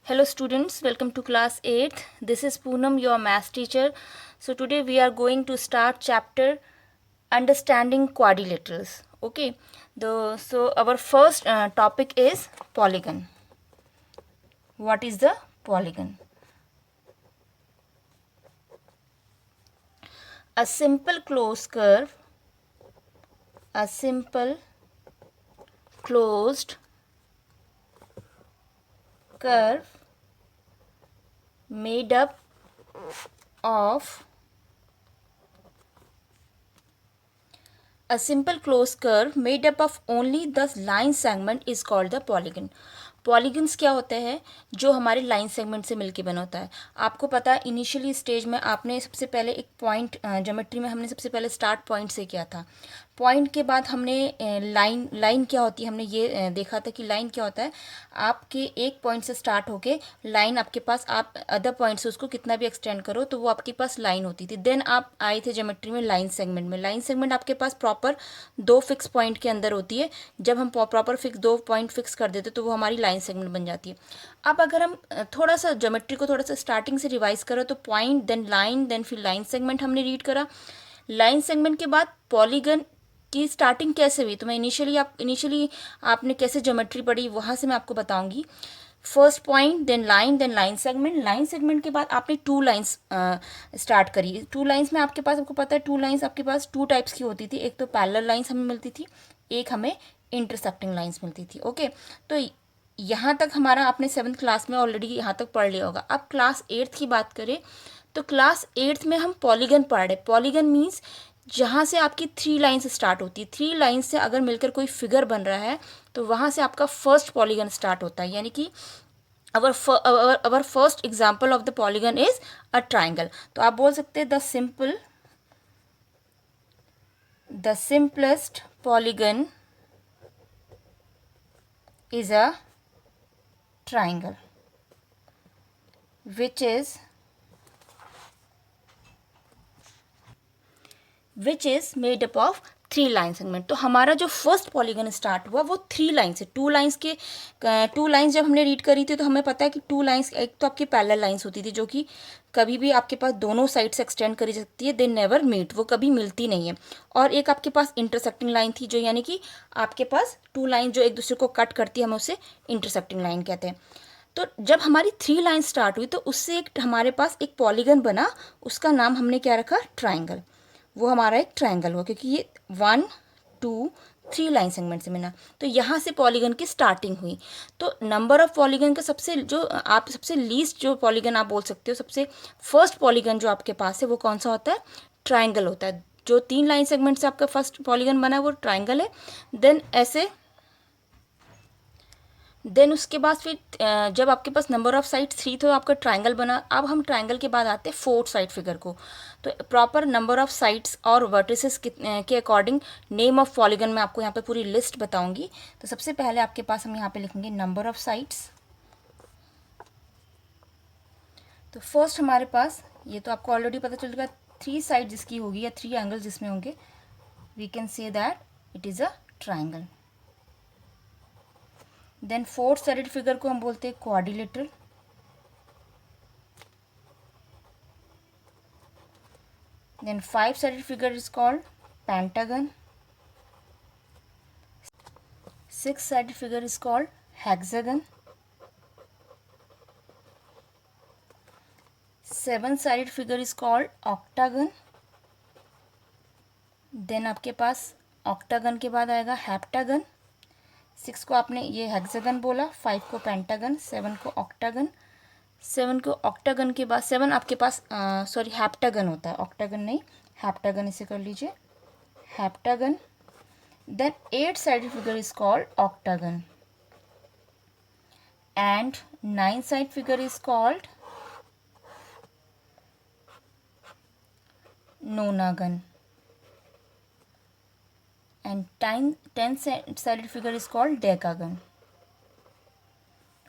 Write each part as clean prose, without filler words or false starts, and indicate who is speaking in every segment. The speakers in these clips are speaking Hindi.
Speaker 1: Hello students, welcome to class 8th. This is Poonam, your math teacher. So today we are going to start chapter understanding quadrilaterals. Okay, so our first topic is polygon. What is the polygon? A simple closed curve, a simple closed curve made up of a simple closed curve made up of only the line segment is called the polygon. Polygons क्या होते हैं? जो हमारे लाइन सेगमेंट से मिलके बना होता है. आपको पता है इनिशियली स्टेज में आपने सबसे पहले एक पॉइंट ज्योमेट्री में हमने सबसे पहले स्टार्ट पॉइंट से किया था. पॉइंट के बाद हमने लाइन क्या होती है हमने ये देखा था कि लाइन क्या होता है. आपके एक पॉइंट से स्टार्ट होके लाइन आपके पास आप अदर पॉइंट से उसको कितना भी एक्सटेंड करो तो वो आपके पास लाइन होती थी. देन आप आए थे ज्योमेट्री में लाइन सेगमेंट में. लाइन सेगमेंट आपके पास प्रॉपर दो फिक्स पॉइंट के अंदर होती है. जब हम प्रॉपर फिक्स दो पॉइंट फिक्स कर देते तो वो हमारी लाइन सेगमेंट बन जाती है. अब अगर हम थोड़ा सा ज्योमेट्री को थोड़ा सा स्टार्टिंग से रिवाइज करो तो पॉइंट देन लाइन देन फिर लाइन सेगमेंट हमने रीड करा. लाइन सेगमेंट के बाद पॉलीगन की स्टार्टिंग कैसे हुई तो मैं इनिशियली आपने कैसे ज्योमेट्री पढ़ी वहाँ से मैं आपको बताऊंगी. First point then line segment. Line segment के बाद आपने टू लाइंस स्टार्ट करी. टू लाइंस में आपके पास आपको पता है टू लाइंस आपके पास टू टाइप्स की होती थी. एक तो पैरेलल लाइंस हमें मिलती थी, एक हमें इंटरसेक्टिंग लाइंस मिलती थी. ओके, तो यहाँ तक हमारा आपने सेवन्थ क्लास में ऑलरेडी यहाँ तक पढ़ लिया होगा. अब क्लास एट्थ की बात करें तो क्लास एट्थ में हम पॉलीगन पढ़ रहे. पॉलीगन मीन्स जहाँ से आपकी थ्री लाइन्स स्टार्ट होती है. थ्री लाइन्स से अगर मिलकर कोई फिगर बन रहा है तो वहाँ से आपका फर्स्ट पॉलीगन स्टार्ट होता है. यानी कि our first example of the polygon is a triangle. तो आप बोल सकते हैं the simplest polygon is a triangle which is made up of three line segment. तो हमारा जो फर्स्ट पॉलीगन स्टार्ट हुआ वो थ्री लाइन से. टू लाइंस जब हमने रीड करी थी तो हमें पता है कि टू लाइंस एक तो आपकी पैरेलल लाइंस होती थी जो कि कभी भी आपके पास दोनों साइड से एक्सटेंड करी सकती है. दे नेवर मीट, वो कभी मिलती नहीं है. और एक आपके पास इंटरसेक्टिंग लाइन थी जो यानी कि आपके पास टू लाइन जो एक दूसरे को कट करती है हम उसे इंटरसेक्टिंग लाइन कहते हैं. तो जब हमारी थ्री लाइन स्टार्ट हुई तो उससे एक हमारे पास एक पॉलीगन बना. उसका नाम हमने क्या रखा? ट्राइंगल. वो हमारा एक ट्राइंगल हुआ क्योंकि ये 1 2 3 लाइन सेगमेंट से मिला. तो यहाँ से पॉलीगन की स्टार्टिंग हुई. तो नंबर ऑफ पॉलीगन का सबसे लीस्ट जो पॉलीगन आप बोल सकते हो, सबसे फर्स्ट पॉलीगन जो आपके पास है वो कौन सा होता है? ट्राइंगल होता है. जो 3 लाइन सेगमेंट से आपका फर्स्ट पॉलीगन बना है वो ट्राइंगल है. देन उसके बाद फिर जब आपके पास नंबर ऑफ साइड 3 तो आपका ट्राइंगल बना. अब हम ट्राइंगल के बाद आते हैं फोर्थ साइड फिगर को. तो प्रॉपर नंबर ऑफ साइड्स और वर्टिसेस के अकॉर्डिंग नेम ऑफ पॉलीगन में आपको यहाँ पे पूरी लिस्ट बताऊंगी. तो सबसे पहले आपके पास हम यहाँ पे लिखेंगे नंबर ऑफ साइड्स. तो फर्स्ट हमारे पास ये तो आपको ऑलरेडी पता चल गया, थ्री साइड जिसकी होगी या थ्री एंगल जिसमें होंगे we can say that it is a triangle. Then fourth sided figure को हम बोलते हैं quadrilateral. Then five sided figure is called pentagon. Six sided figure is called hexagon. Seven sided figure is called octagon. Then आपके पास ऑक्टागन के बाद आएगा हेप्टागन. सिक्स को आपने ये हेक्सागन बोला, फाइव को पेंटागन, सेवन को ऑक्टागन. सेवन को ऑक्टागन के बाद सेवन आपके पास हेप्टागन होता है, ऑक्टागन नहीं हेप्टागन, इसे कर लीजिए heptagon. Then eight side figure is called octagon and nine side figure is called nonagon and 10 sided figure is called decagon.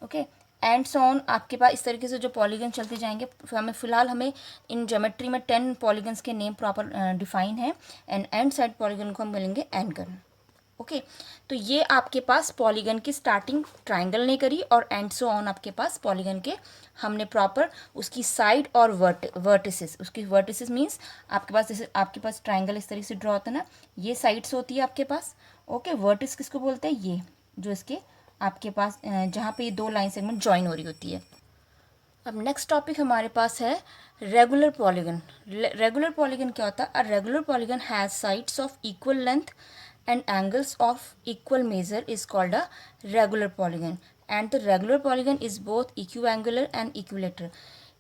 Speaker 1: Okay and so on. आपके पास इस तरीके से जो पॉलीगन चलते जाएंगे. हमें इन ज्योमेट्री में 10 पॉलीगन्स के नेम प्रॉपर डिफाइन है. एंड साइड पॉलीगन को हम बोलेंगे एनगन. ओके तो ये आपके पास पॉलीगन की स्टार्टिंग ट्राइंगल ने करी और एंड सो ऑन आपके पास पॉलीगन के हमने प्रॉपर उसकी साइड और वर्टिसेस, उसकी वर्टिसेस मीन्स आपके पास जैसे आपके पास ट्राइंगल इस तरीके से ड्रॉ होता है ना, ये साइड्स होती है आपके पास। ओके वर्टिस किसको बोलते हैं, ये जो इसके आपके पास जहाँ पे ये दो लाइन सेगमेंट ज्वाइन हो रही होती है। अब नेक्स्ट टॉपिक हमारे पास है रेगुलर पॉलीगन। रेगुलर पॉलीगन क्या होता है, a regular polygon has sides of equal length and angles of equal measure is called a regular polygon and the regular polygon is both equiangular and equilateral.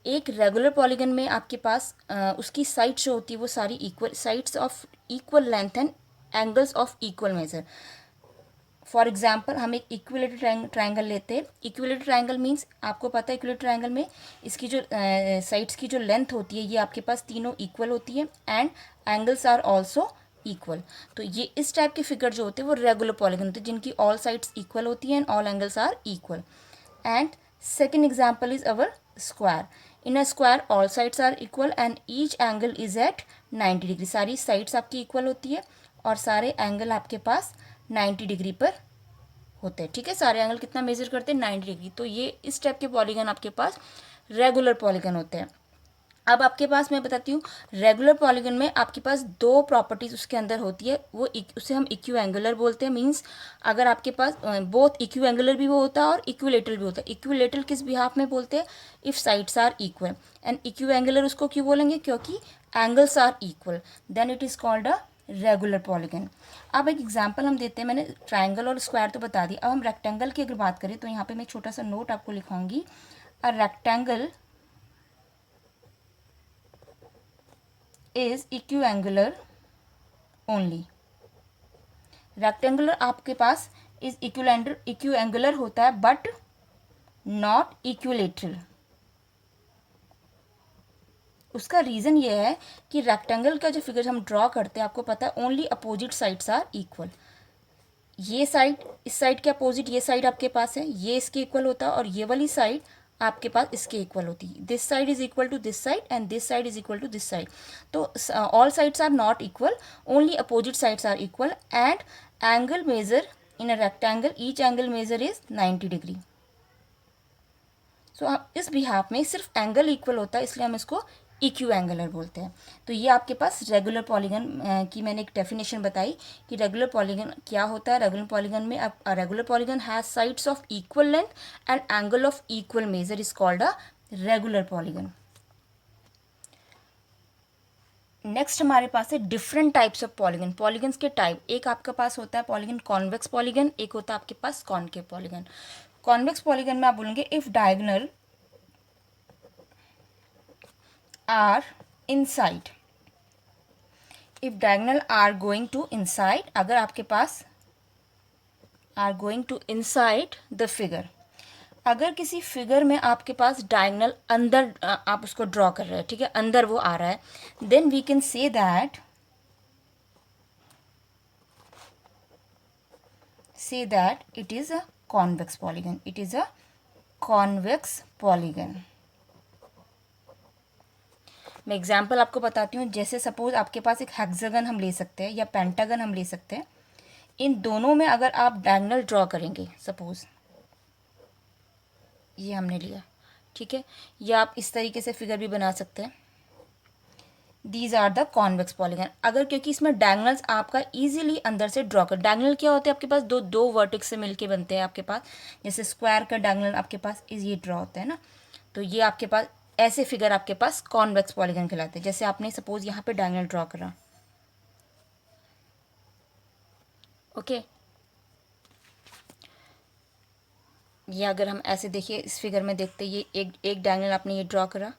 Speaker 1: एक रेगुलर पॉलीगन में आपके पास उसकी साइड्स जो होती है वो सारी equal, sides of equal length and angles of equal major. For example हम एक इक्विलेटरल ट्राइंगल लेते हैं। इक्विलेटरल ट्राइंगल मीन्स आपको पता है इक्विलेटरल ट्राइंगल में इसकी जो साइड्स की जो लेंथ होती है ये आपके पास तीनों इक्वल होती है and angles are also equal. तो ये इस टाइप के फिगर जो होते हैं वो रेगुलर पॉलीगन होते हैं जिनकी ऑल साइड्स इक्वल होती हैं and all angles are equal. And second example is our square. In a square all sides are equal and each angle is at 90 degree. सारी साइड्स आपकी इक्वल होती है और सारे एंगल आपके पास 90 डिग्री पर होते हैं। ठीक है, सारे एंगल कितना मेजर करते हैं, 90 डिग्री। तो ये इस टाइप के पॉलीगन आपके पास रेगुलर पॉलीगन होते हैं। अब आपके पास मैं बताती हूँ रेगुलर पॉलीगन में आपके पास दो प्रॉपर्टीज उसके अंदर होती है, वो उसे हम इक्विएंगुलर बोलते हैं। मींस अगर आपके पास बोथ इक्विएंगुलर भी वो होता है और इक्विलेटरल भी होता है। इक्विलेटरल किस बिहाफ में बोलते हैं, if sides are equal, and equiangular उसको क्यों बोलेंगे, क्योंकि angles are equal, then it is called a regular polygon. अब एक एग्जांपल हम देते हैं, मैंने ट्राइंगल और स्क्वायर तो बता दी, अब हम रेक्टेंगल की अगर बात करें तो यहाँ पे मैं छोटा सा नोट आपको लिखाऊंगी। A rectangle is equiangular only. Rectangular आपके पास इज इक्विएंगुलर होता है बट नॉट इक्विलेटरल। उसका रीज़न ये है कि रेक्टेंगल का जो फिगर हम ड्रॉ करते हैं आपको पता है only opposite sides are equal. ये साइड इस साइड के अपोजिट ये साइड आपके पास है, ये इसके इक्वल होता है और ये वाली साइड आपके पास इसके इक्वल होती है। This side is equal to this side and this side is equal to this side. तो all sides are not equal, only opposite sides are equal and angle measure in a rectangle, each angle measure is 90 degree. So इस बिहाफ में सिर्फ एंगल इक्वल होता है इसलिए हम इसको इक्विएंगुलर बोलते हैं। तो ये आपके पास रेगुलर पॉलीगन की मैंने एक डेफिनेशन बताई कि रेगुलर पॉलीगन क्या होता है। रेगुलर पॉलीगन में regular polygon has sides of equal length and angle of equal measure is called a regular polygon. Next हमारे पास है different types of polygon. Polygons के टाइप, एक आपके पास होता है पॉलीगन कॉन्वेक्स पॉलीगन, एक होता है आपके पास कॉनकेव पॉलीगन। कॉन्वेक्स पॉलीगन में आप बोलेंगे if diagonal are inside, if diagonal are going to inside, अगर आपके पास are going to inside the figure, अगर किसी फिगर में आपके पास डायगोनल अंदर आप उसको ड्रॉ कर रहे हैं, ठीक है, अंदर वो आ रहा है, then we can say that it is a convex polygon, it is a convex polygon. मैं एग्जाम्पल आपको बताती हूँ, जैसे सपोज आपके पास एक हेक्सागन हम ले सकते हैं या पेंटागन हम ले सकते हैं। इन दोनों में अगर आप डायगोनल ड्रॉ करेंगे, सपोज ये हमने लिया, ठीक है, या आप इस तरीके से फिगर भी बना सकते हैं। These are the convex polygon. अगर क्योंकि इसमें डायगोनल्स आपका इजीली अंदर से ड्रॉ कर, डायगोनल क्या होते हैं आपके पास, दो दो वर्टेक्स से मिलके बनते हैं आपके पास। जैसे स्क्वायर का डायगोनल आपके पास ये ड्रॉ होता है ना, तो ये आपके पास ऐसे फिगर आपके पास कॉन्वेक्स पॉलीगन कहलाते हैं। जैसे आपने सपोज यहाँ पे डायगोनल ड्रॉ करा, ओके, ये अगर हम ऐसे देखिए इस फिगर में देखते, ये एक एक डायगोनल आपने ये ड्रॉ करा,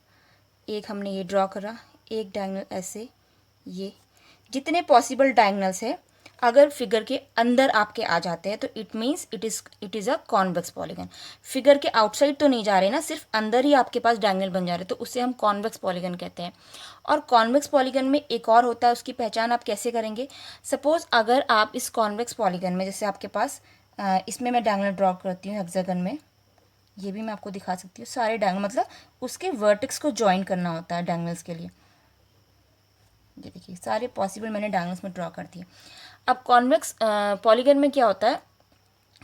Speaker 1: एक हमने ये ड्रॉ करा, एक डायगोनल ऐसे, ये जितने पॉसिबल डायगोनल्स है अगर फिगर के अंदर आपके आ जाते हैं तो it means it is a convex polygon. Figure के आउटसाइड तो नहीं जा रहे ना, सिर्फ अंदर ही आपके पास डायगोनल बन जा रहे, तो उससे हम कॉन्वेक्स पॉलीगन कहते हैं। और कॉन्वेक्स पॉलीगन में एक और होता है, उसकी पहचान आप कैसे करेंगे। सपोज अगर आप इस कॉन्वेक्स पॉलीगन में, जैसे आपके पास इसमें मैं डायगोनल ड्रॉ करती हूँ हेक्सागन में, ये भी मैं आपको दिखा सकती हूँ, सारे डायगोनल मतलब उसके वर्टेक्स को ज्वाइन करना होता है डायगोनल्स के लिए। ये देखिए सारे पॉसिबल मैंने डायगोनल्स में ड्रॉ कर दिए। अब कॉन्वेक्स पॉलीगन में क्या होता है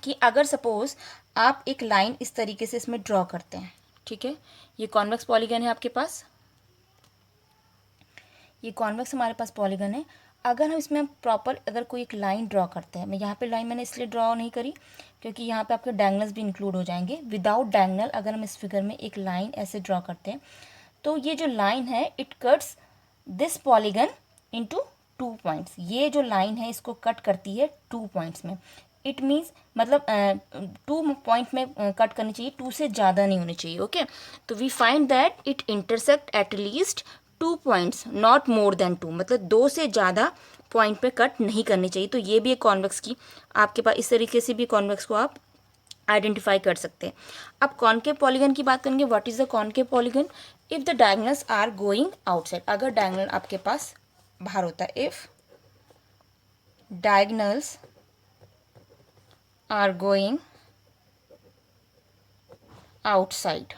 Speaker 1: कि अगर सपोज आप एक लाइन इस तरीके से इसमें ड्रॉ करते हैं, ठीक है, ये कॉन्वेक्स पॉलीगन है आपके पास, ये कॉन्वेक्स हमारे पास पॉलीगन है। अगर हम इसमें प्रॉपर अगर कोई एक लाइन ड्रॉ करते हैं, मैं यहाँ पे लाइन मैंने इसलिए ड्रॉ नहीं करी क्योंकि यहाँ पे आपके डायगनल्स भी इंक्लूड हो जाएंगे। विदाउट डायगनल अगर हम इस फिगर में एक लाइन ऐसे ड्रॉ करते हैं तो ये जो लाइन है it cuts this polygon into 2 points. ये जो लाइन है इसको कट करती है 2 पॉइंट्स में। इट मीन्स मतलब 2 पॉइंट में कट करनी चाहिए, 2 से ज़्यादा नहीं होनी चाहिए। ओके, तो we find that it intersect at least 2 points not more than 2, मतलब 2 से ज़्यादा पॉइंट पे कट नहीं करनी चाहिए। तो ये भी एक कॉन्वेक्स की आपके पास, इस तरीके से भी कॉन्वेक्स को आप आइडेंटिफाई कर सकते हैं। अब कॉनकेव पॉलीगन की बात करेंगे। What is the concave polygon? If the diagonals are going outside, अगर डायगोनल आपके पास बाहर होता है, if diagonals are going outside,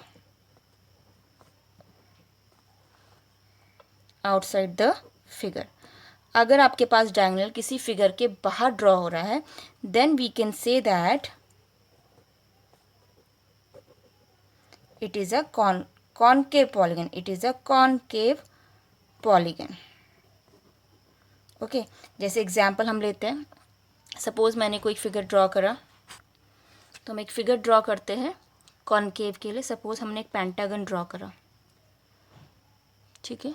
Speaker 1: outside the figure, अगर आपके पास डायगोनल किसी फिगर के बाहर ड्रॉ हो रहा है, then we can say that it is a concave polygon, it is a concave polygon। Okay, जैसे एग्जाम्पल हम लेते हैं, सपोज मैंने कोई फिगर ड्रॉ करा, तो हम एक फिगर ड्रॉ करते हैं कॉनकेव के लिए। सपोज हमने एक पेंटागन ड्रॉ करा, ठीक है,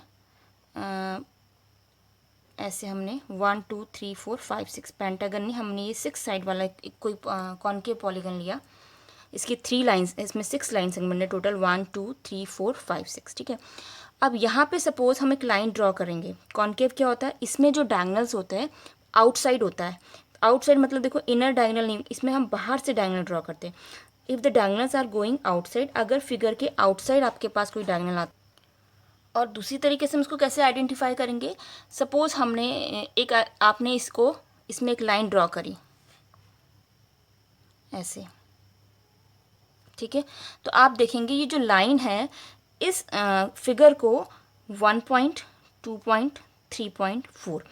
Speaker 1: ऐसे हमने 1 2 3 4 5 6 पेंटागन नहीं, हमने ये 6 साइड वाला कोई कॉनकेव पॉलीगन लिया। इसकी 3 लाइन्स, इसमें 6 लाइन सेगमेंट है टोटल, 1 2 3 4 5 6, ठीक है। अब यहाँ पे सपोज हम एक लाइन ड्रॉ करेंगे। कॉनकेव क्या होता है, इसमें जो डायगोनल्स होते हैं आउटसाइड होता है। आउटसाइड मतलब देखो इनर डायगोनल नहीं, इसमें हम बाहर से डायगोनल ड्रॉ करते हैं। If the diagonals are going outside, अगर फिगर के आउटसाइड आपके पास कोई डायगोनल आता है। और दूसरी तरीके से हम इसको कैसे आइडेंटिफाई करेंगे, सपोज हमने एक आपने इसको इसमें एक लाइन ड्रॉ करी ऐसे, ठीक है, तो आप देखेंगे ये जो लाइन है इस फिगर को 1 पॉइंट 2 पॉइंट 3.4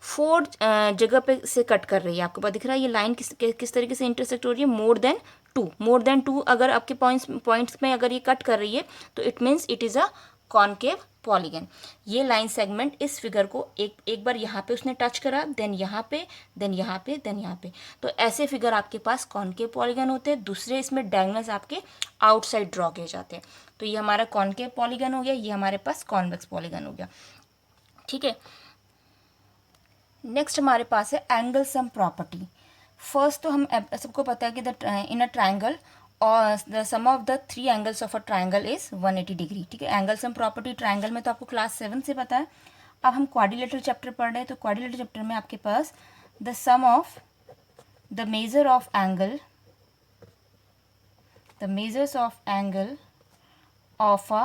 Speaker 1: 4 जगह पे से कट कर रही है। आपको पता दिख रहा है ये लाइन किस तरीके से इंटरसेक्ट हो रही है, मोर देन टू अगर आपके पॉइंट्स में अगर ये कट कर रही है तो it means it is a concave polygon. ये लाइन सेगमेंट इस फिगर को एक बार यहाँ पे उसने टच करा, देन यहाँ पे, देन यहाँ पे, देन यहाँ पे, तो ऐसे फिगर आपके पास कॉनकेव पॉलीगन होते हैं। दूसरे इसमें डायगोनल्स आपके आउटसाइड ड्रॉ किए जाते हैं। तो ये हमारा कॉनकेव पॉलीगन हो गया, ये हमारे पास कॉन्वेक्स पॉलीगन हो गया, ठीक है। नेक्स्ट हमारे पास है एंगल सम प्रॉपर्टी। फर्स्ट तो हम सबको पता है कि इन अ ट्राइंगल और the sum of the 3 angles of a triangle is 180 degree, ठीक है। एंगल सम प्रॉपर्टी ट्राइंगल में तो आपको क्लास 7 से पता है। अब हम क्वाड्रिलेटरल चैप्टर पढ़ रहे हैं, तो क्वाड्रिलेटरल चैप्टर में आपके पास the sum of the measure of angle, the measures of angle of a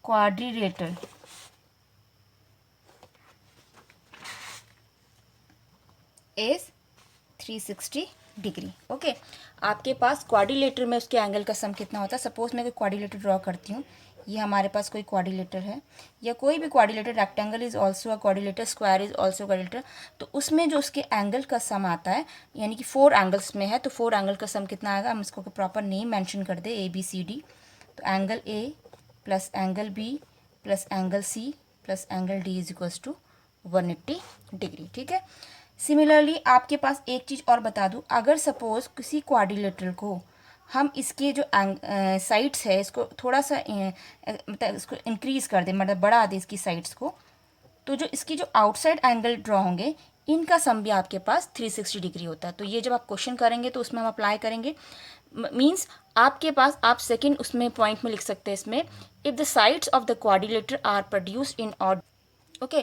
Speaker 1: quadrilateral is 360 degree. Okay, आपके पास क्वाड्रिलेटर में उसके एंगल का सम कितना होता है। सपोज मैं कोई क्वाड्रिलेटर ड्रॉ करती हूँ, ये हमारे पास कोई क्वाड्रिलेटर है या कोई भी quadrilateral, rectangle is also a quadrilateral, square is also quadrilateral, तो उसमें जो उसके एंगल का सम आता है, यानी कि 4 एंगल्स में है, तो 4 एंगल का सम कितना आएगा, हम इसको प्रॉपर नेम मेंशन कर दे ABCD, तो angle A plus angle B plus angle C plus angle D is equals to 180 degree, ठीक है। सिमिलरली आपके पास एक चीज़ और बता दूं, अगर सपोज किसी क्वाड्रिलेटरल को हम इसके जो साइड्स है इसको थोड़ा सा मतलब इसको इंक्रीज़ कर दें, मतलब बढ़ा दें इसकी साइड्स को, तो जो इसकी जो आउटसाइड एंगल ड्रॉ होंगे इनका सम भी आपके पास 360 डिग्री होता है। तो ये जब आप क्वेश्चन करेंगे तो उसमें हम अप्लाई करेंगे। मीन्स आपके पास आप सेकेंड उसमें पॉइंट में लिख सकते हैं इसमें, if the sides of the quadrilateral are produced in order, okay,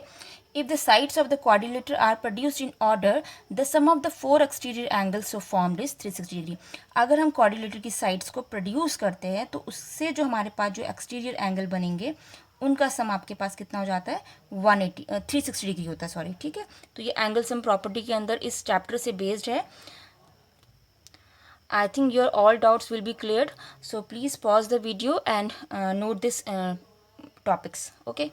Speaker 1: if the sides of the quadrilateral are produced in order, the sum of the 4 exterior angles so formed is 360 degree। अगर हम quadrilateral की sides को produce करते हैं तो उससे जो हमारे पास जो exterior angle बनेंगे उनका सम आपके पास कितना हो जाता है 360 डिग्री होता है, सॉरी, ठीक है। तो ये एंगल सम प्रॉपर्टी के अंदर इस चैप्टर से बेस्ड है। I think your all doubts will be cleared, so please pause the video and note this topics, okay।